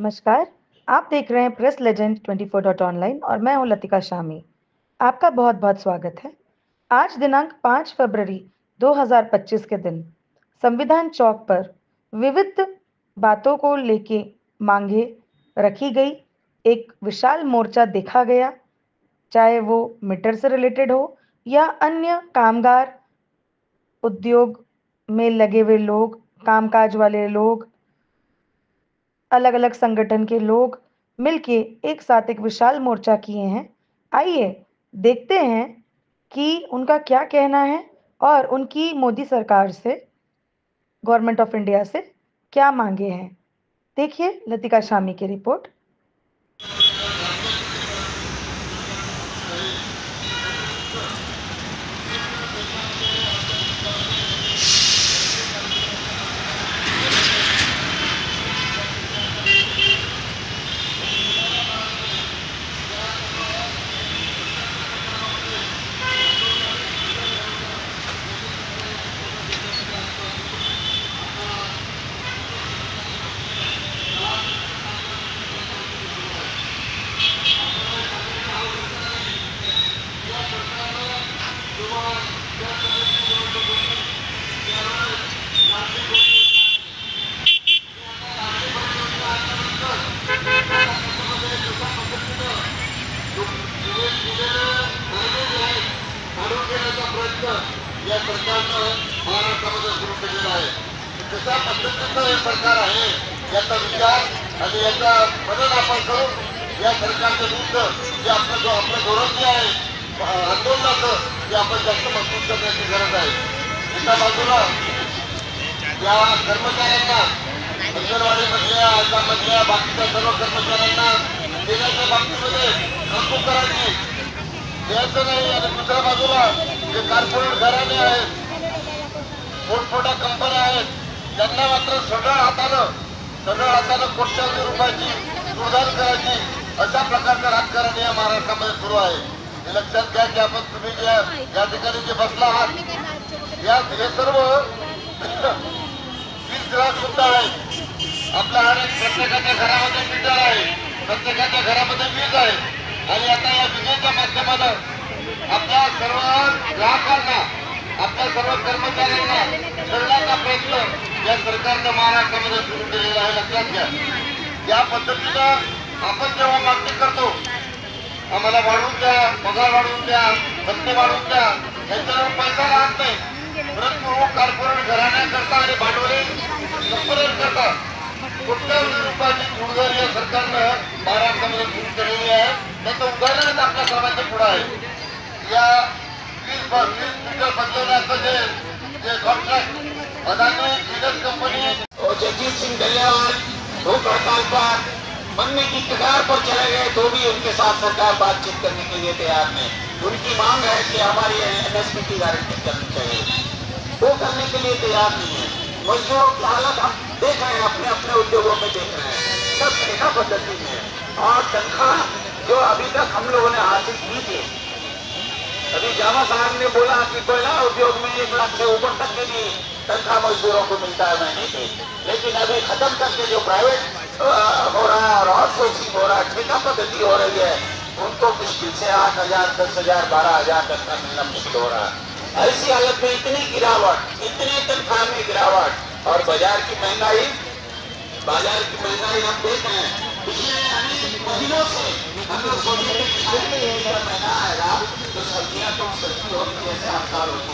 नमस्कार। आप देख रहे हैं प्रेस लेजेंड 24.online और मैं हूं लतिका शामी। आपका बहुत बहुत स्वागत है। आज दिनांक 5 फरवरी 2025 के दिन संविधान चौक पर विविध बातों को लेके मांगे रखी गई। एक विशाल मोर्चा देखा गया, चाहे वो मीटर से रिलेटेड हो या अन्य कामगार उद्योग में लगे हुए लोग, कामकाज वाले लोग, अलग अलग संगठन के लोग मिलके एक साथ एक विशाल मोर्चा किए हैं। आइए देखते हैं कि उनका क्या कहना है और उनकी मोदी सरकार से, गवर्नमेंट ऑफ इंडिया से क्या मांगे हैं। देखिए लतिका शामी की रिपोर्ट। या सरकारनं महाराष्ट्रामध्ये सुरू केलेला आहे। कशा पद्धतीचं हे सरकार आहे याचा विचार आणि याचा मदत आपण करून या सरकारच्या विरुद्ध जे आपलं धोरण जे आहे आंदोलनाचं ते आपण जास्त मजबूत करण्याची गरज आहे। एका बाजूला या कर्मचाऱ्यांना अंगणवाडीमधल्या आशामधल्या बाकीच्या सर्व कर्मचाऱ्यांना देण्याच्या बाबतीमध्ये तरतूद करायची द्यायचं नाही आणि दुसऱ्या बाजूला जे कॉर्पोरेट घराणे आहेत, मोठमोठ्या कंपन्या आहेत, त्यांना मात्र सगळं हातानं कोट्यावधी रुपयाची सुधार करायची अशा प्रकारचं राजकारण या महाराष्ट्रामध्ये सुरू आहे। हे लक्षात घ्या की आपण तुम्ही या ठिकाणी जे बसला आहात या हे सर्व वीज ग्राहक सुद्धा आहेत। आपल्या प्रत्येकाच्या घरामध्ये मीटर आहे, प्रत्येकाच्या घरामध्ये वीज आहे आणि आता या विजेच्या माध्यमानं आपल्या सर्व ग्राहकांना, आपल्या सर्व कर्मचाऱ्यांना छळण्याचा प्रयत्न या सरकारनं महाराष्ट्रामध्ये सुरू केलेला आहे। लक्षात घ्या, या पद्धतीनं आपण जेव्हा मागणी करतो आम्हाला वाढवून द्या, पगार वाढवून द्या, भत्ते वाढवून द्या, यांच्यावर पैसा राहत नाही, परंतु कॉर्पोरेट घराण्याकरता आणि भांडवली कंपन्यांकरता कोट्यावधी रुपयाची उडगार या सरकारनं महाराष्ट्रामध्ये सुरू केलेली आहे। त्याचं उदाहरणच आपल्या सर्वांच्या पुढे आहे। या वीज मीटर बदलवण्याचं जे कॉन्ट्रॅक्ट अदानी वीज कंपनी जगजीत सिंह डलियावाल भूख हड़ताल पर बनने की कगार पर चले गए तो भी उनके साथ सरकार बातचीत करने के लिए तैयार नहीं। उनकी मांग है कि हमारी एमएसपी की गारंटी करनी चाहिए, वो करने के लिए तैयार नहीं है। मजदूरों की हालत हम देख रहे हैं, अपने अपने उद्योगों में देख रहे हैं, सब ठेका पद्धति में और तनख्वाह जो अभी तक हम लोगों ने हासिल की थी। अभी जामा साहब ने बोला कि कोयला उद्योग में 1 लाख से ऊपर तक के भी तनख्वाह मजदूरों को मिलता है महीने की, लेकिन अभी खत्म करके जो प्राइवेट हो रहा है और आउटसोर्सिंग हो रहा है, ठेका पद्धति हो रही है, उनको मुश्किल से 8,000, 10,000, 12,000 तनख्वाह मिलना मुश्किल हो रहा है। ऐसी हालत में इतनी गिरावट, इतने तनख्वाह में गिरावट और बाजार की महंगाई हम देख रहे हैं। पिछले अनेक महीनों से हम लोग सोचते थे कि महीना आएगा तो सब्जियां तो सस्ती होगी, जैसे आसार होती,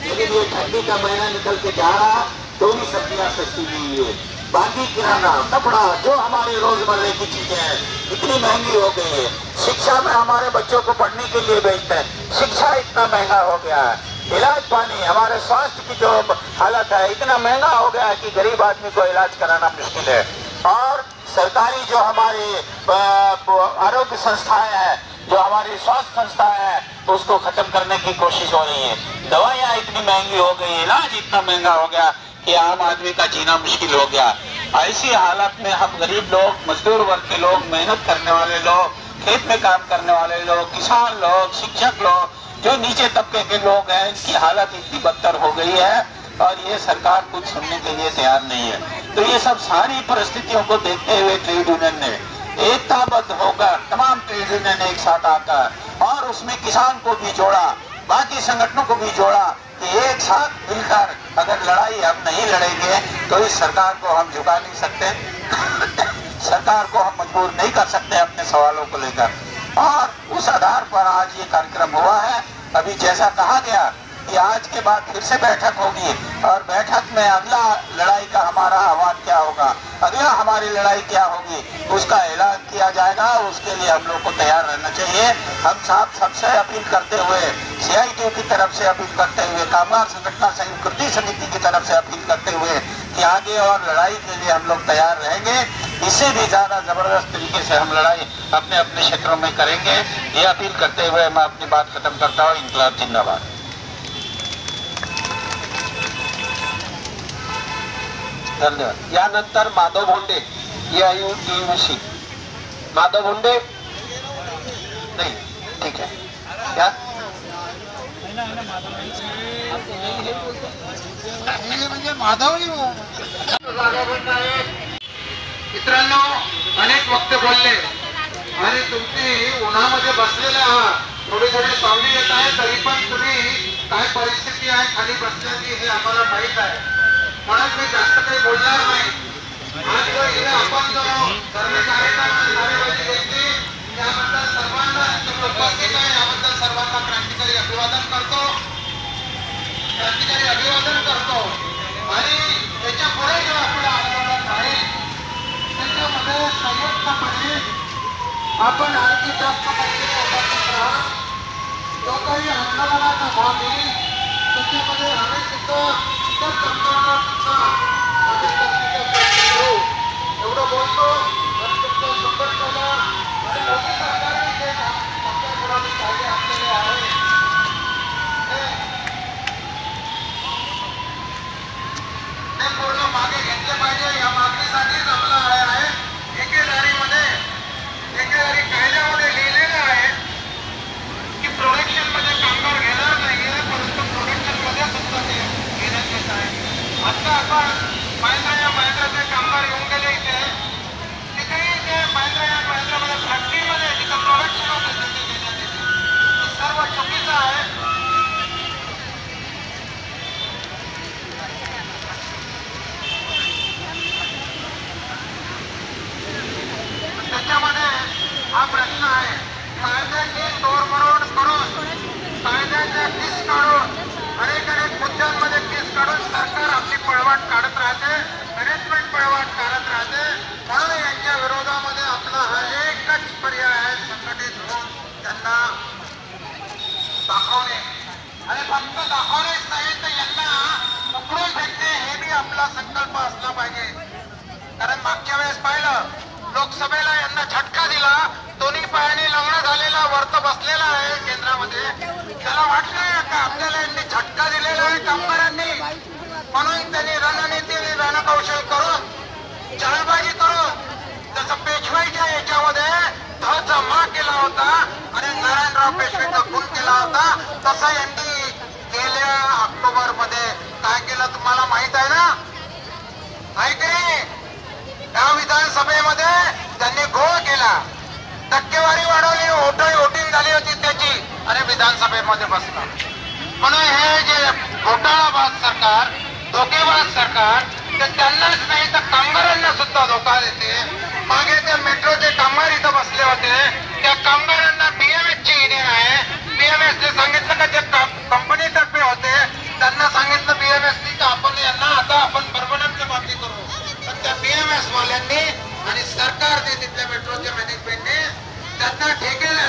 लेकिन ये ठंडी का महीना निकल के जा रहा तो भी सब्जियां सस्ती नहीं है। बाकी किराना, कपड़ा, जो हमारे रोजमर्रे की चीजें हैं इतनी महंगी हो गई है। शिक्षा में हमारे बच्चों को पढ़ने के लिए भेजते हैं, शिक्षा इतना महंगा हो गया है। इलाज पानी, हमारे स्वास्थ्य की जो हालत है इतना महंगा हो गया है कि गरीब आदमी को इलाज कराना मुश्किल है। और सरकारी जो हमारी आरोग्य संस्थाएं हैं, जो हमारी स्वास्थ्य संस्थाएं हैं, उसको खत्म करने की कोशिश हो रही है। दवाइयाँ इतनी महंगी हो गई, इलाज इतना महंगा हो गया कि आम आदमी का जीना मुश्किल हो गया। ऐसी हालत में हम गरीब लोग, मजदूर वर्ग के लोग, मेहनत करने वाले लोग, खेत में काम करने वाले लोग, किसान लोग, शिक्षक लोग, जो नीचे तबके के लोग हैं, इनकी हालत इतनी बदतर हो गई है और ये सरकार कुछ सुनने के लिए तैयार नहीं है। तो ये सब सारी परिस्थितियों को देखते हुए ट्रेड यूनियन ने एकताबद्ध होकर तमाम ट्रेड यूनियन एक साथ आकर और उसमें किसान को भी जोड़ा, बाकी संगठनों को भी जोड़ा कि एक साथ मिलकर अगर लड़ाई हम नहीं लड़ेंगे तो इस सरकार को हम झुका नहीं सकते सरकार को हम मजबूर नहीं कर सकते अपने सवालों को लेकर। और उस आधार पर आज ये कार्यक्रम हुआ है। अभी जैसा कहा गया कि आज के बाद फिर से बैठक होगी और बैठक में अगला लड़ाई का हमारा आह्वान क्या होगा, अगला हमारी लड़ाई क्या होगी, उसका ऐलान किया जाएगा। उसके लिए हम लोग को तैयार रहना चाहिए। हम साथ सबसे अपील करते हुए, CITU की तरफ से अपील करते हुए, कामगार संगठन संयुक्त कृति समिति की तरफ से अपील करते हुए कि आगे और लड़ाई के लिए हम लोग तैयार रहेंगे। इससे भी ज्यादा जबरदस्त तरीके से हम लड़ाई अपने अपने क्षेत्रों में करेंगे। ये अपील करते हुए मैं अपनी बात खत्म करता हूँ। इनकलाब जिंदाबाद। धन्यवाद। यानंतर माधव भोंडे, AIUTUC। माधव भोंडे नहीं, ठीक है क्या म्हणजे माधव मित्रांनो, अनेक वक्ते बोलले आणि तुम्ही उन्हामध्ये बसलेले आहात, थोडी थोडी सावली येत आहे, तरी पण तुम्ही काय परिस्थिती आहे खाली बसण्याची हे आम्हाला माहित आहे, म्हणून मी जास्त काही बोलणार नाही। आज जो इथे आपण जो सर्व कार्यक्रमाची नारेबाजी घेतली त्याबद्दल सर्वांना उपस्थित आहे याबद्दल सर्वांना क्रांतिकारी अभिवादन करतो आणि त्याच्या पुढे जो आपलं आंदोलन आहे त्याच्यामध्ये संयुक्तपणे आपण आणखी जास्त संख्येने उपस्थित राहा। जो काही आंदोलनाचा भाग येईल त्याच्यामध्ये आम्ही सुद्धा इतर कामगारांना सुद्धा आम्ही सक्तीचा प्रयत्न करू एवढं बोलतो। आणि तुमच्या संघटनेला आणि मोदी सरकारने जे आपल्या मुलांनी कायदे आणलेले आहे ते पूर्ण मागे घेतले पाहिजे। या मागणीसाठीच आपला आहे ठेकेदारी कायद्यामध्ये लिहिलेलं आहे की प्रोडक्शन मध्ये कामगार घेणार नाहीये, परंतु प्रोडक्शन मध्ये सुद्धा ते घेण्यात येत आहे। आता आपण महिंद्राचे कामगार येऊन गेले इथे, तिथेही ते महिंद्रामध्ये फॅक्टरीमध्ये जिथं प्रोडक्शन होते तिथे घेण्यात येते, हे सर्व चुकीचं आहे। त्याच्यामध्ये हा प्रश्न आहे, कायद्याची तोडमोड करून कायद्याच्या केस काढून अनेक मुद्द्यांमध्ये केस काढून सरकार आपली पळवाट काढत राहते, मॅनेजमेंट पळवाट काढत राहते। म्हणून यांच्या विरोधामध्ये आपला हा एकच पर्याय आहे, संघटित होऊन त्यांना दाखवणे आणि फक्त दाखवणेच नाही तर यांना उकळून फेकणे हे बी आपला संकल्प असला पाहिजे। कारण मागच्या वेळेस पाहिलं लोकसभेला यांना झटका दिला, दोन्ही पायाने लग्न झालेला वर्त बसलेला आहे केंद्रामध्ये, त्याला वाटलं का आपल्याला यांनी झटका दिलेला आहे कामगारांनी, म्हणून त्यांनी रणनीती आणि रणकौशल करून चालबाजी करून जसं पेशवाईच्या याच्यामध्ये धचा मा केला होता आणि नारायणराव पेशवेचा खून केला होता, तसं यांनी गेल्या ऑक्टोबर मध्ये काय केलं तुम्हाला माहित आहे ना, ऐकले या विधानसभेमध्ये त्यांनी घोळ केला, टक्केवारी वाढवली, वोटिंग झाली होती त्याची आणि विधानसभेमध्ये बसला। म्हणून हे जे घोटाळाबाज सरकार, धोकेबाज सरकार, ते त्यांनाच नाही तर कामगारांना सुद्धा धोका देते। मागे ते मेट्रोचे कामगार इथं बसले होते, त्या कामगारांना BMS ची इनिंग आहे, BMS ने सांगितलं का जे कंपनीतर्फे होते त्यांना सांगितलं BMS नी का आपण यांना आता आपण परमनंट बातमी करू, पण त्या BMS वाल्यांनी आणि सरकारने तिथल्या मेट्रोच्या मॅनेजमेंटने त्यांना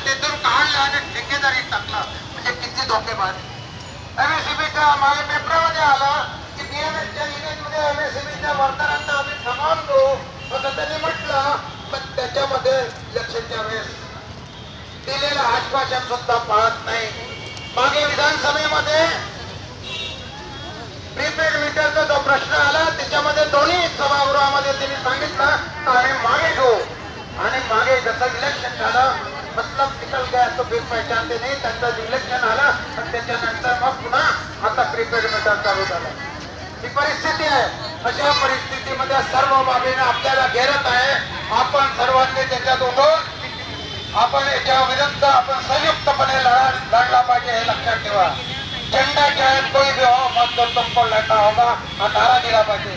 तिथून काढलं आणि ठेकेदारीत टाकलं। म्हणजे किती धोकेबाज। MSEBच्या मागे पेपरामध्ये आलं की BMSच्या युनियनमध्ये MSEBच्या वर्करांना आम्ही थांबवतो असं त्यांनी म्हटलं, पण त्याच्यामध्ये इलेक्शनच्या वेळेस दिलेलं आश्वासन सुद्धा पाळत नाही। मागे विधानसभेमध्ये प्रीपेड मीटरचा जो प्रश्न आला त्याच्यामध्ये दोन्ही सभागृहामध्ये त्यांनी सांगितलं आम्ही मागे घेऊ आणि मागे जसं इलेक्शन झालं मतलब निकल गया तो फिर पहचानते नाही, त्यांचं इलेक्शन आलं आणि त्याच्यानंतर मग पुन्हा आता प्रीपेड मीटर चालू झालं। ही परिस्थिती आहे अशा परिस्थितीमध्ये सर्व बाबीने आपल्याला घेरत आहे. आपण सर्वांनी त्याच्यात उठून आपण याच्या विरुद्ध आपण संयुक्तपणे लढला पाहिजे, हे लक्षात ठेवा. झंडा चाहे कोई भी हो, मत तुमको लढना होगा हा नारा दिला पाहिजे.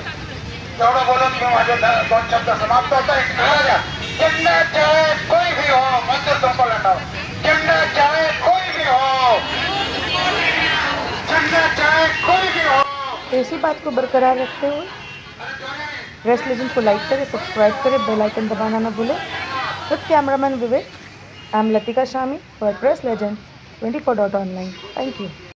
तेवढं बोलून मी माझे 2 शब्द समाप्त होता. एक नारा द्या, झंडा चाहे कोई भी हो, मत तुमको लढना हो. झंडा चाहे कोई भी हो, झंडा चाहे कोई भी हो. तो इसी बात को बरकरार रखते हुए प्रेस लेजेंड को लाइक करें, सब्सक्राइब करें, बेल आइकन दबाना ना भूलें. विद cameraman Vivek, I am Latika Shami for press legend 24.online. Thank you.